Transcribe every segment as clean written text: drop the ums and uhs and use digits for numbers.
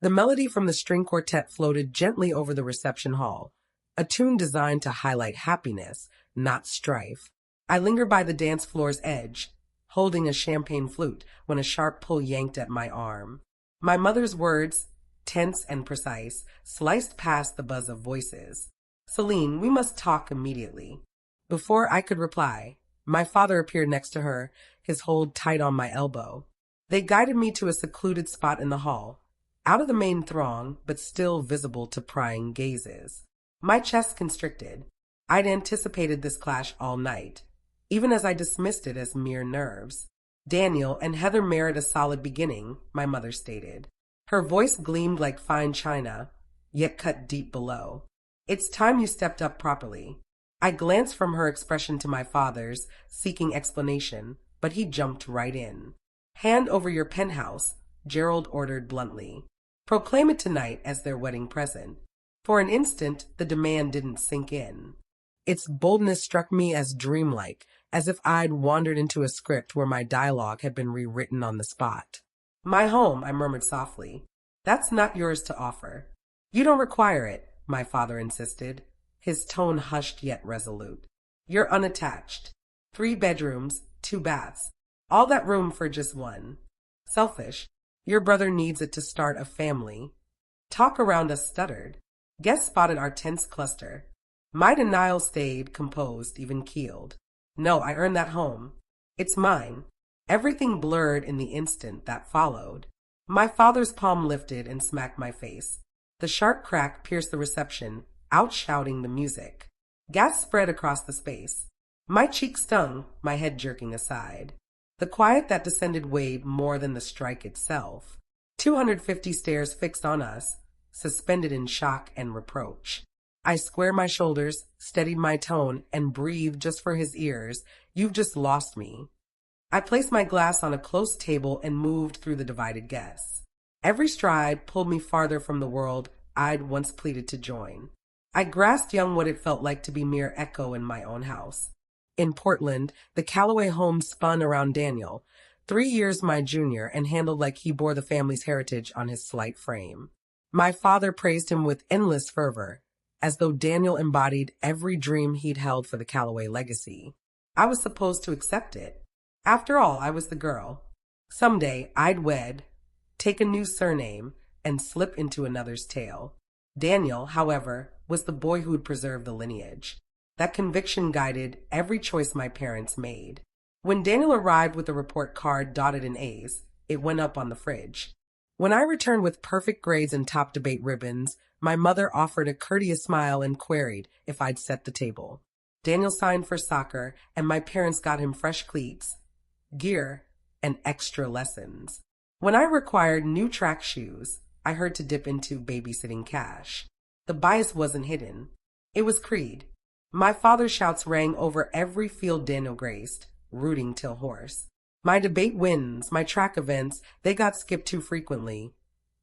The melody from the string quartet floated gently over the reception hall, a tune designed to highlight happiness, not strife. I lingered by the dance floor's edge, holding a champagne flute when a sharp pull yanked at my arm. My mother's words, tense and precise, sliced past the buzz of voices. "Celine, we must talk immediately." Before I could reply, my father appeared next to her, his hold tight on my elbow. They guided me to a secluded spot in the hall, out of the main throng, but still visible to prying gazes. My chest constricted. I'd anticipated this clash all night, even as I dismissed it as mere nerves. "Daniel and Heather merit a solid beginning," my mother stated. Her voice gleamed like fine china, yet cut deep below. "It's time you stepped up properly." I glanced from her expression to my father's, seeking explanation, but he jumped right in. "Hand over your penthouse," Gerald ordered bluntly. "Proclaim it tonight as their wedding present." For an instant, the demand didn't sink in. Its boldness struck me as dreamlike, as if I'd wandered into a script where my dialogue had been rewritten on the spot. "My home," I murmured softly. "That's not yours to offer." "You don't require it," my father insisted, his tone hushed yet resolute. "You're unattached. 3 bedrooms, 2 baths. All that room for just one. Selfish. Your brother needs it to start a family." Talk around us stuttered. Guests spotted our tense cluster. My denial stayed composed, even keeled. "No, I earned that home. It's mine." Everything blurred in the instant that followed. My father's palm lifted and smacked my face. The sharp crack pierced the reception, outshouting the music. Gas spread across the space. My cheek stung, my head jerking aside. The quiet that descended weighed more than the strike itself. 250 stares fixed on us, suspended in shock and reproach. I squared my shoulders, steadied my tone, and breathed just for his ears. "You've just lost me." I placed my glass on a close table and moved through the divided guests. Every stride pulled me farther from the world I'd once pleaded to join. I grasped young what it felt like to be mere echo in my own house. In Portland, the Calloway home spun around Daniel, 3 years my junior, and handled like he bore the family's heritage on his slight frame. My father praised him with endless fervor, as though Daniel embodied every dream he'd held for the Calloway legacy. I was supposed to accept it. After all, I was the girl. Someday I'd wed, take a new surname, and slip into another's tale. Daniel, however, was the boy who'd preserve the lineage. That conviction guided every choice my parents made. When Daniel arrived with a report card dotted in A's, it went up on the fridge. When I returned with perfect grades and top debate ribbons, my mother offered a courteous smile and queried if I'd set the table. Daniel signed for soccer, and my parents got him fresh cleats, gear, and extra lessons. When I required new track shoes, I heard to dip into babysitting cash. The bias wasn't hidden. It was creed. My father's shouts rang over every field Daniel graced, rooting till hoarse. My debate wins, my track events, they got skipped too frequently,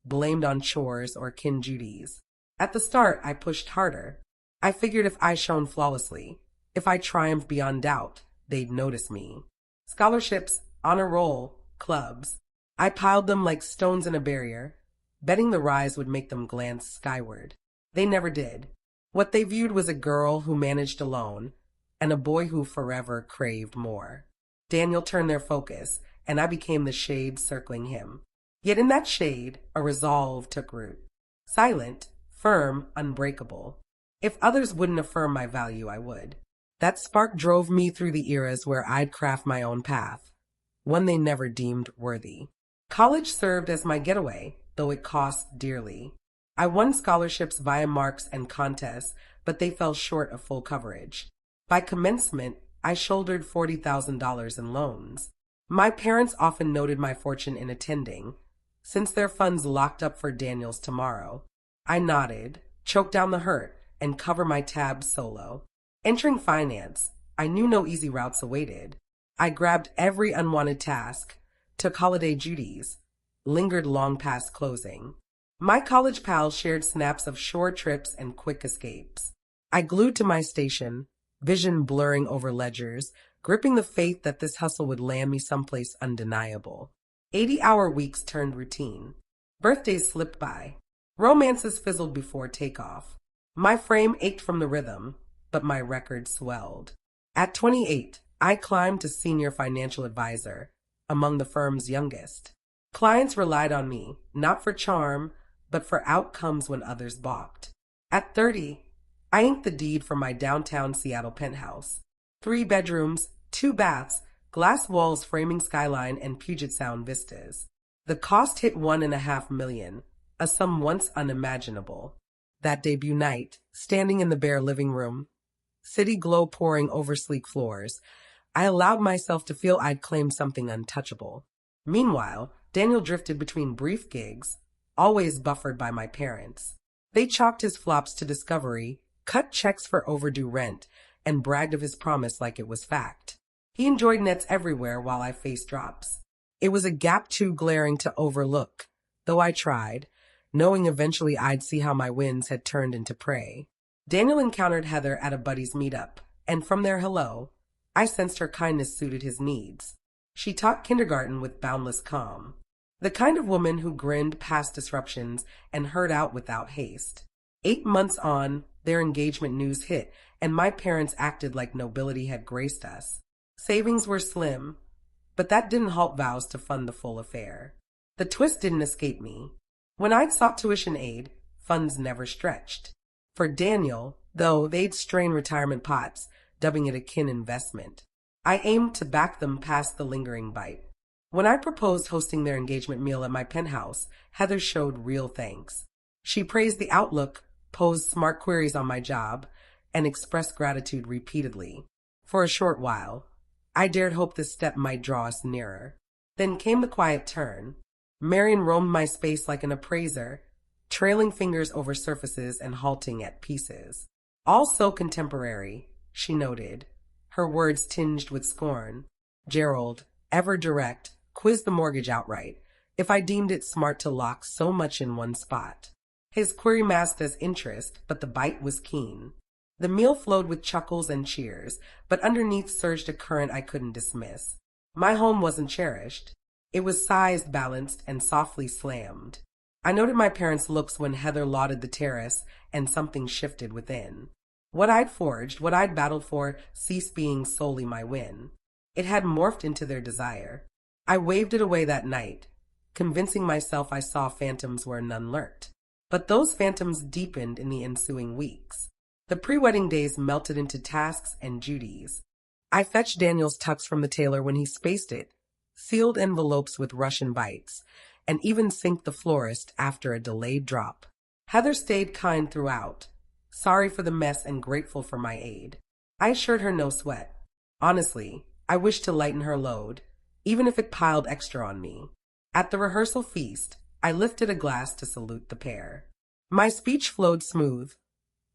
blamed on chores or kin duties. At the start, I pushed harder. I figured if I shone flawlessly, if I triumphed beyond doubt, they'd notice me. Scholarships, honor roll, clubs. I piled them like stones in a barrier, betting the rise would make them glance skyward. They never did. What they viewed was a girl who managed alone, and a boy who forever craved more. Daniel turned their focus, and I became the shade circling him. Yet in that shade, a resolve took root. Silent, firm, unbreakable. If others wouldn't affirm my value, I would. That spark drove me through the eras where I'd craft my own path, one they never deemed worthy. College served as my getaway, though it cost dearly. I won scholarships via marks and contests, but they fell short of full coverage. By commencement, I shouldered $40,000 in loans. My parents often noted my fortune in attending, since their funds locked up for Daniel's tomorrow. I nodded, choked down the hurt, and covered my tabs solo. Entering finance, I knew no easy routes awaited. I grabbed every unwanted task, took holiday duties, lingered long past closing. My college pals shared snaps of shore trips and quick escapes. I glued to my station, vision blurring over ledgers, gripping the faith that this hustle would land me someplace undeniable. 80-hour weeks turned routine. Birthdays slipped by. Romances fizzled before takeoff. My frame ached from the rhythm, but my record swelled. At 28, I climbed to senior financial advisor, among the firm's youngest. Clients relied on me, not for charm, but for outcomes when others balked. At 30, I inked the deed for my downtown Seattle penthouse. 3 bedrooms, 2 baths, glass walls framing skyline and Puget Sound vistas. The cost hit $1.5 million, a sum once unimaginable. That debut night, standing in the bare living room, city glow pouring over sleek floors, I allowed myself to feel I'd claimed something untouchable. Meanwhile, Daniel drifted between brief gigs, always buffered by my parents. They chalked his flops to discovery, cut checks for overdue rent, and bragged of his promise like it was fact. He enjoyed nets everywhere while I faced drops. It was a gap too glaring to overlook, though I tried, knowing eventually I'd see how my wins had turned into prey. Daniel encountered Heather at a buddy's meetup, and from their hello, I sensed her kindness suited his needs. She taught kindergarten with boundless calm, the kind of woman who grinned past disruptions and heard out without haste. 8 months on, their engagement news hit, and my parents acted like nobility had graced us. Savings were slim, but that didn't halt vows to fund the full affair. The twist didn't escape me. When I'd sought tuition aid, funds never stretched. For Daniel, though, they'd strain retirement pots, dubbing it a kin investment. I aimed to back them past the lingering bite. When I proposed hosting their engagement meal at my penthouse, Heather showed real thanks. She praised the outlook, posed smart queries on my job, and expressed gratitude repeatedly. For a short while, I dared hope this step might draw us nearer. Then came the quiet turn. Marion roamed my space like an appraiser, trailing fingers over surfaces and halting at pieces. All so contemporary, she noted, her words tinged with scorn. Gerald, ever direct, quizzed the mortgage outright, if I deemed it smart to lock so much in one spot. His query masked as interest, but the bite was keen. The meal flowed with chuckles and cheers, but underneath surged a current I couldn't dismiss. My home wasn't cherished. It was sized, balanced, and softly slammed. I noted my parents' looks when Heather lauded the terrace, and something shifted within. What I'd forged, what I'd battled for, ceased being solely my win. It had morphed into their desire. I waved it away that night, convincing myself I saw phantoms where none lurked. But those phantoms deepened in the ensuing weeks. The pre-wedding days melted into tasks and duties. I fetched Daniel's tux from the tailor when he spaced it, sealed envelopes with Russian bites, and even synced the florist after a delayed drop. Heather stayed kind throughout, sorry for the mess and grateful for my aid. I assured her no sweat. Honestly, I wished to lighten her load, even if it piled extra on me. At the rehearsal feast, I lifted a glass to salute the pair. My speech flowed smooth,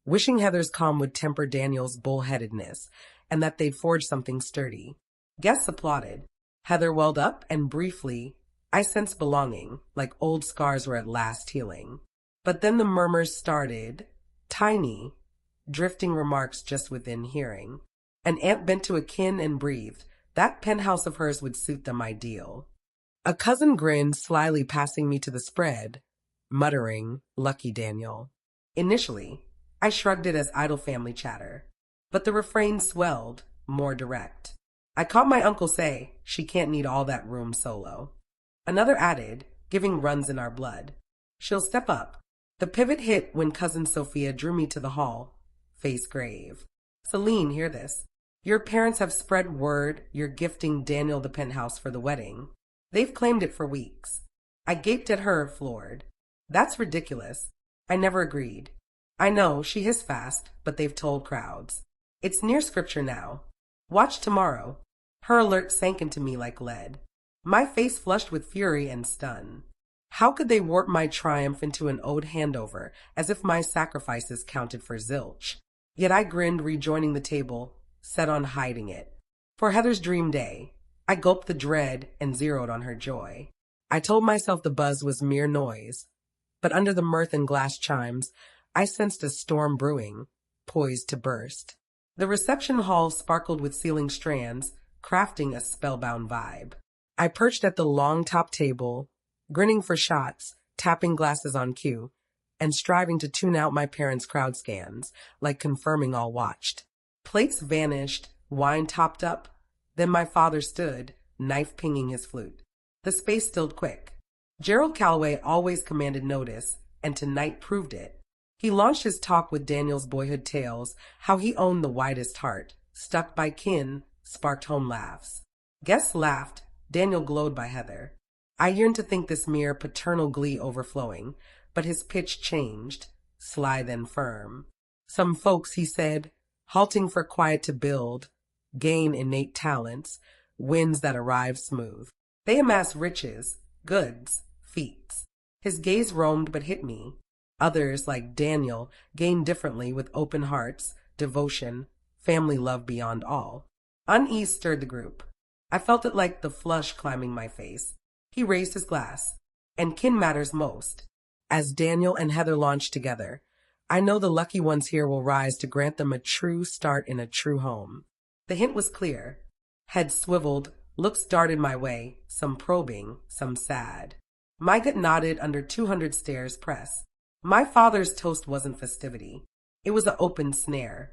wishing Heather's calm would temper Daniel's bullheadedness, and that they'd forge something sturdy. Guests applauded. Heather welled up, and briefly, I sensed belonging, like old scars were at last healing. But then the murmurs started, tiny, drifting remarks just within hearing. An aunt bent to a kin and breathed. That penthouse of hers would suit them ideal. A cousin grinned, slyly passing me to the spread, muttering, "Lucky Daniel." Initially, I shrugged it as idle family chatter, but the refrain swelled, more direct. I caught my uncle say, "She can't need all that room solo." Another added, "Giving runs in our blood. She'll step up." The pivot hit when cousin Sophia drew me to the hall, face grave. "Celine, hear this. Your parents have spread word you're gifting Daniel the penthouse for the wedding. They've claimed it for weeks." I gaped at her, floored. "That's ridiculous." I never agreed. "I know, she hissed fast, but they've told crowds. It's near scripture now. Watch tomorrow." Her alert sank into me like lead. My face flushed with fury and stun. How could they warp my triumph into an ode handover, as if my sacrifices counted for zilch? Yet I grinned, rejoining the table, set on hiding it. For Heather's dream day, I gulped the dread and zeroed on her joy. I told myself the buzz was mere noise, but under the mirth and glass chimes, I sensed a storm brewing, poised to burst. The reception hall sparkled with ceiling strands, crafting a spellbound vibe. I perched at the long top table, grinning for shots, tapping glasses on cue, and striving to tune out my parents' crowd scans, like confirming all watched. Plates vanished, wine topped up, then my father stood, knife pinging his flute. The space stilled quick. Gerald Calloway always commanded notice, and tonight proved it. He launched his talk with Daniel's boyhood tales, how he owned the widest heart, stuck by kin, sparked home laughs. Guests laughed, Daniel glowed by Heather. I yearned to think this mere paternal glee overflowing, but his pitch changed, sly then firm. Some folks, he said, halting for quiet to build, gain innate talents, winds that arrive smooth. They amass riches, goods, feats. His gaze roamed but hit me. Others, like Daniel, gained differently with open hearts, devotion, family love beyond all. Unease stirred the group. I felt it like the flush climbing my face. He raised his glass. And kin matters most. As Daniel and Heather launched together, I know the lucky ones here will rise to grant them a true start in a true home. The hint was clear. Head swiveled, looks darted my way, some probing, some sad. My gut nodded under 200 stares press. My father's toast wasn't festivity. It was an open snare.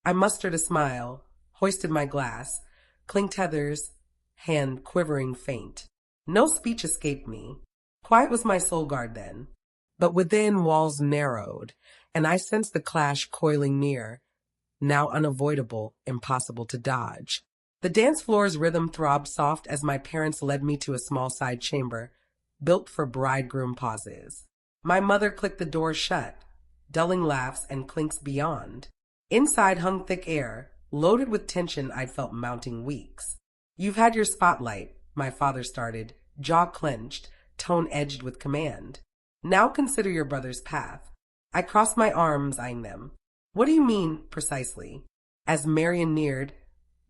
I mustered a smile, hoisted my glass, clinked Heather's, hand quivering faint. No speech escaped me. Quiet was my soul guard then. But within walls narrowed, and I sensed the clash coiling near, now unavoidable, impossible to dodge. The dance floor's rhythm throbbed soft as my parents led me to a small side chamber, built for bridegroom pauses. My mother clicked the door shut, dulling laughs and clinks beyond. Inside hung thick air, loaded with tension I'd felt mounting weeks. You've had your spotlight, my father started, jaw clenched, tone edged with command. Now consider your brother's path. I crossed my arms, eyeing them. What do you mean, precisely? As Marion neared,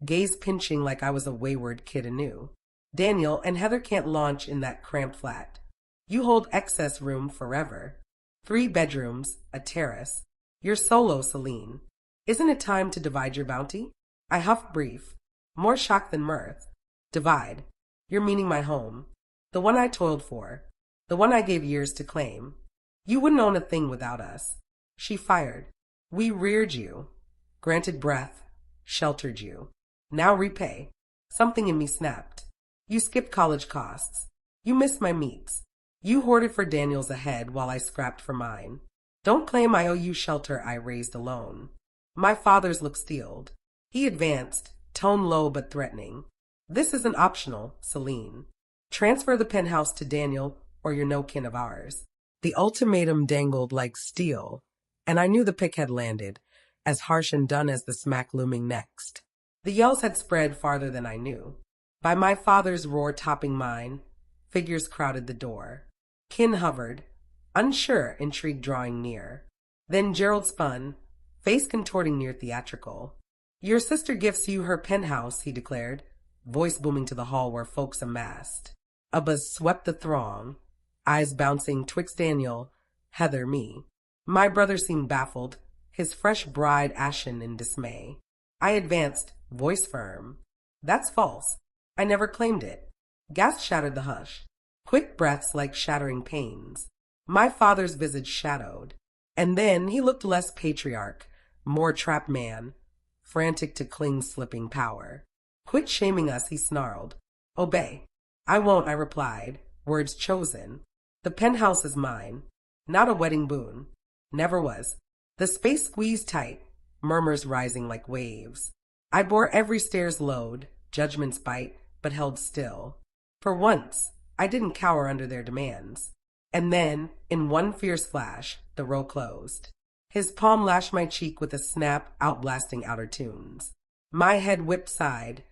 gaze pinching like I was a wayward kid anew. Daniel and Heather can't launch in that cramped flat. You hold excess room forever. 3 bedrooms, a terrace. You're solo, Celine. Isn't it time to divide your bounty? I huffed brief. More shock than mirth. Divide. You're meaning my home. The one I toiled for. The one I gave years to claim. You wouldn't own a thing without us. She fired. We reared you. Granted breath. Sheltered you. Now repay. Something in me snapped. You skipped college costs. You missed my meets. You hoarded for Daniel's ahead while I scrapped for mine. Don't claim I owe you shelter I raised alone. My father's looked steeled. He advanced, tone low but threatening. This isn't optional, Celine. Transfer the penthouse to Daniel or you're no kin of ours. The ultimatum dangled like steel, and I knew the pick had landed, as harsh and done as the smack looming next. The yells had spread farther than I knew. By my father's roar topping mine, figures crowded the door. Kin hovered, unsure, intrigue drawing near. Then Gerald spun, face contorting near theatrical. Your sister gifts you her penthouse, he declared, voice booming to the hall where folks amassed. A buzz swept the throng, eyes bouncing twixt Daniel, Heather, me. My brother seemed baffled, his fresh bride ashen in dismay. I advanced, voice firm. That's false. I never claimed it. Gasps shattered the hush. Quick breaths like shattering pains. My father's visage shadowed. And then he looked less patriarch, more trapped man, frantic to cling slipping power. Quit shaming us, he snarled. Obey. I won't, I replied, words chosen. The penthouse is mine, not a wedding boon. Never was. The space squeezed tight, murmurs rising like waves. I bore every stare's load, judgment's bite, but held still. For once, I didn't cower under their demands. And then, in one fierce flash, the row closed. His palm lashed my cheek with a snap outblasting outer tunes. My head whipped side,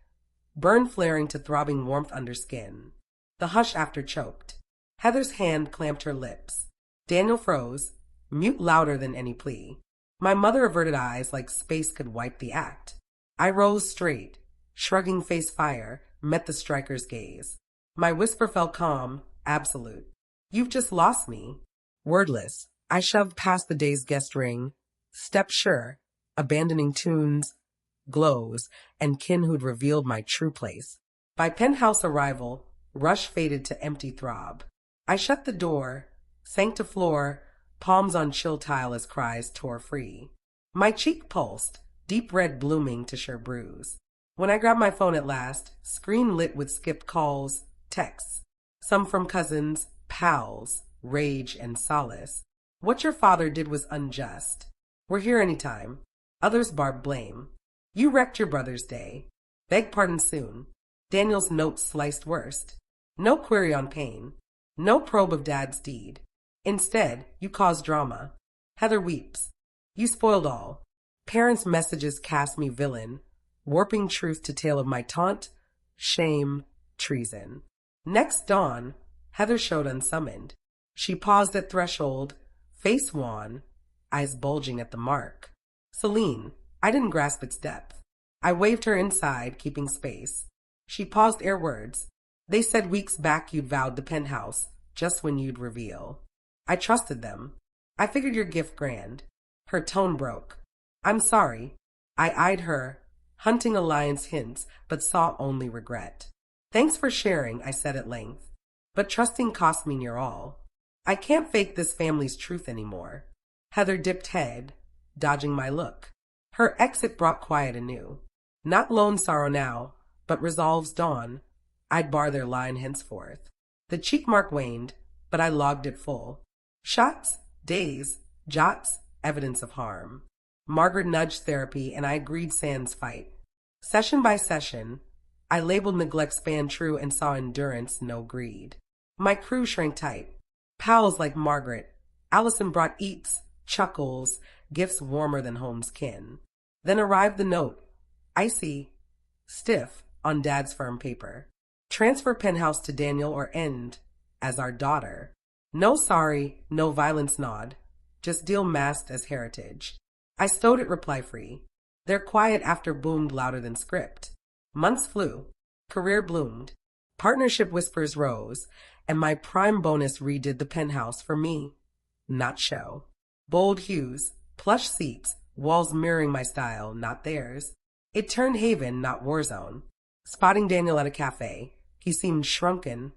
burn flaring to throbbing warmth under skin. The hush after choked. Heather's hand clamped her lips. Daniel froze, mute louder than any plea. My mother averted eyes like space could wipe the act. I rose straight, shrugging face fire, met the striker's gaze. My whisper fell calm, absolute. You've just lost me. Wordless, I shoved past the day's guest ring, stepped sure, abandoning tunes, glows, and kin who'd revealed my true place. By penthouse arrival, rush faded to empty throb. I shut the door, sank to floor, palms on chill tile as cries tore free. My cheek pulsed, deep red blooming to sure bruise. When I grabbed my phone at last, screen lit with skipped calls, texts. Some from cousins, pals, rage and solace. What your father did was unjust. We're here anytime. Others barb blame. You wrecked your brother's day. Beg pardon soon. Daniel's notes sliced worst. No query on pain. No probe of dad's deed. Instead, you caused drama. Heather weeps. You spoiled all. Parents' messages cast me villain, warping truth to tale of my taunt, shame, treason. Next dawn, Heather showed unsummoned. She paused at threshold, face wan, eyes bulging at the mark. Celine, I didn't grasp its depth. I waved her inside, keeping space. She paused ere words. They said weeks back you'd vowed the penthouse, just when you'd reveal. I trusted them. I figured your gift grand. Her tone broke. I'm sorry. I eyed her, hunting alliance hints, but saw only regret. Thanks for sharing, I said at length. But trusting cost me near all. I can't fake this family's truth anymore. Heather dipped head, dodging my look. Her exit brought quiet anew. Not lone sorrow now, but resolve's dawn. I'd bar their line henceforth. The cheek mark waned, but I logged it full. Shots, days, jots, evidence of harm. Margaret nudged therapy, and I agreed sans fight. Session by session, I labeled neglect span true and saw endurance, no greed. My crew shrank tight. Pals like Margaret. Allison brought eats, chuckles, gifts warmer than home's kin. Then arrived the note, icy, stiff, on Dad's firm paper. Transfer penthouse to Daniel or end as our daughter. No sorry, no violence nod. Just deal masked as heritage. I stowed it reply-free. Their quiet after boomed louder than script. Months flew. Career bloomed. Partnership whispers rose, and my prime bonus redid the penthouse for me, not show. Bold hues, plush seats, walls mirroring my style, not theirs. It turned haven, not war zone. Spotting Daniel at a cafe, he seemed shrunken,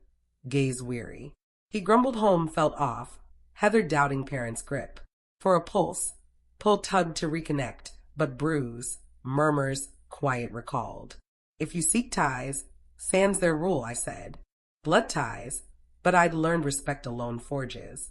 gaze weary. He grumbled home felt off, Heather doubting parents' grip. For a pulse, pull tugged to reconnect, but bruise, murmurs, quiet recalled. If you seek ties, sans their rule, I said. Blood ties, but I'd learned respect alone forges.